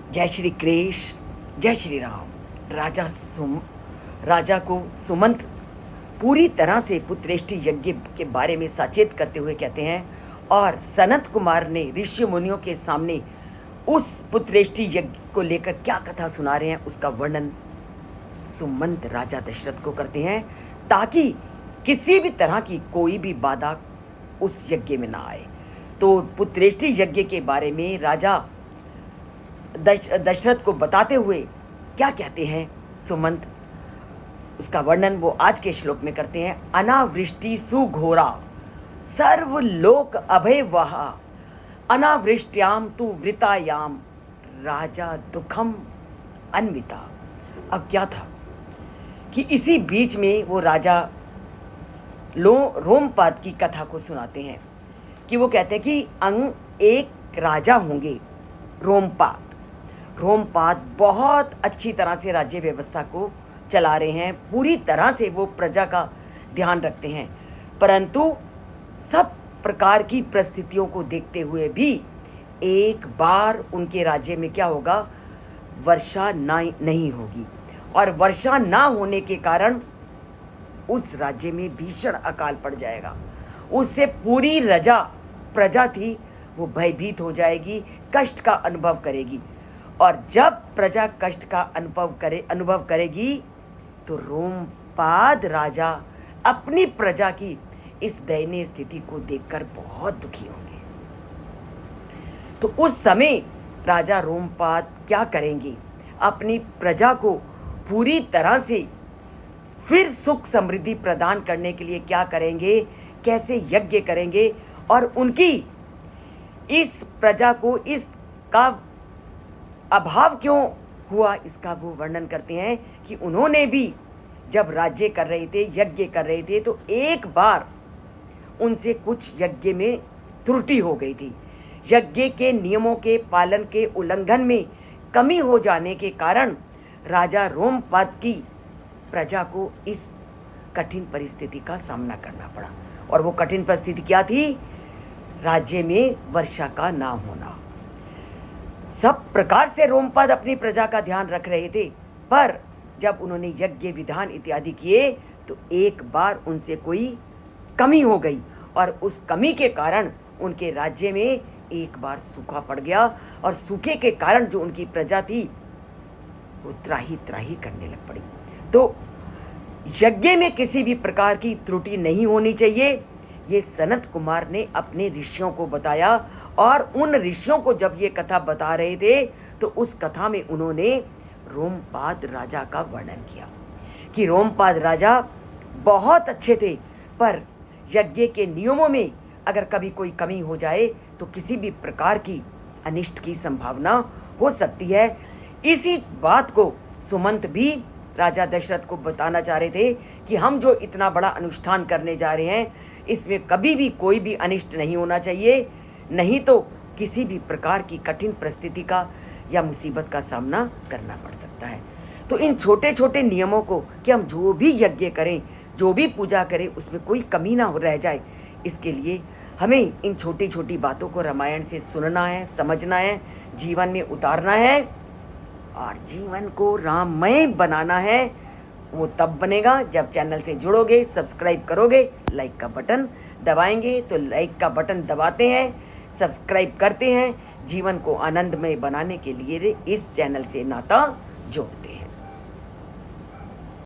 जय श्री कृष्ण, जय श्री राम। राजा को सुमंत पूरी तरह से पुत्रेष्टि यज्ञ के बारे में सचेत करते हुए कहते हैं, और सनत कुमार ने ऋषि मुनियों के सामने उस पुत्रेष्टि यज्ञ को लेकर क्या कथा सुना रहे हैं उसका वर्णन सुमंत राजा दशरथ को करते हैं, ताकि किसी भी तरह की कोई भी बाधा उस यज्ञ में ना आए। तो पुत्रेष्टि यज्ञ के बारे में राजा दशरथ को बताते हुए क्या कहते हैं सुमंत, उसका वर्णन वो आज के श्लोक में करते हैं। अनावृष्टि सुघोरा सर्वलोक अभय वहा, अनावृष्ट्याम तु वृतायाम राजा दुखम अन्विता। अब क्या था कि इसी बीच में वो राजा रोमपाद की कथा को सुनाते हैं कि वो कहते हैं कि एक राजा होंगे रोमपाद। रोमपाद बहुत अच्छी तरह से राज्य व्यवस्था को चला रहे हैं, पूरी तरह से वो प्रजा का ध्यान रखते हैं, परंतु सब प्रकार की परिस्थितियों को देखते हुए भी एक बार उनके राज्य में क्या होगा, वर्षा नहीं होगी, और वर्षा ना होने के कारण उस राज्य में भीषण अकाल पड़ जाएगा। उससे पूरी प्रजा थी वो भयभीत हो जाएगी, कष्ट का अनुभव करेगी, और जब प्रजा कष्ट का अनुभव करेगी तो रोमपाद राजा अपनी प्रजा की इस दयनीय स्थिति को देखकर बहुत दुखी होंगे। तो उस समय राजा रोमपाद क्या करेंगे, अपनी प्रजा को पूरी तरह से फिर सुख समृद्धि प्रदान करने के लिए क्या करेंगे, कैसे यज्ञ करेंगे, और उनकी इस प्रजा को इसका अभाव क्यों हुआ इसका वो वर्णन करते हैं कि उन्होंने भी जब राज्य कर रहे थे, यज्ञ कर रहे थे, तो एक बार उनसे कुछ यज्ञ में त्रुटि हो गई थी। यज्ञ के नियमों के पालन के उल्लंघन में कमी हो जाने के कारण राजा रोमपाद की प्रजा को इस कठिन परिस्थिति का सामना करना पड़ा। और वो कठिन परिस्थिति क्या थी, राज्य में वर्षा का ना होना। सब प्रकार से रोमपाद अपनी प्रजा का ध्यान रख रहे थे, पर जब उन्होंने यज्ञ विधान इत्यादि किए तो एक बार उनसे कोई कमी हो गई, और उस कमी के कारण उनके राज्य में एक बार सूखा पड़ गया, और सूखे के कारण जो उनकी प्रजा थी वो त्राही करने लग पड़ी। तो यज्ञ में किसी भी प्रकार की त्रुटि नहीं होनी चाहिए, ये सनत कुमार ने अपने ऋषियों को बताया, और उन ऋषियों को जब ये कथा बता रहे थे तो उस कथा में उन्होंने रोमपाद राजा का वर्णन किया कि रोमपाद राजा बहुत अच्छे थे, पर यज्ञ के नियमों में अगर कभी कोई कमी हो जाए तो किसी भी प्रकार की अनिष्ट की संभावना हो सकती है। इसी बात को सुमंत भी राजा दशरथ को बताना चाह रहे थे कि हम जो इतना बड़ा अनुष्ठान करने जा रहे हैं, इसमें कभी भी कोई भी अनिष्ट नहीं होना चाहिए, नहीं तो किसी भी प्रकार की कठिन परिस्थिति का या मुसीबत का सामना करना पड़ सकता है। तो इन छोटे छोटे नियमों को कि हम जो भी यज्ञ करें, जो भी पूजा करें, उसमें कोई कमी ना रह जाए, इसके लिए हमें इन छोटी छोटी बातों को रामायण से सुनना है, समझना है, जीवन में उतारना है, और जीवन को राममय बनाना है। वो तब बनेगा जब चैनल से जुड़ोगे, सब्सक्राइब करोगे, लाइक का बटन दबाएंगे तो लाइक का बटन दबाते हैं, सब्सक्राइब करते हैं, जीवन को आनंदमय बनाने के लिए इस चैनल से नाता जोड़ते हैं।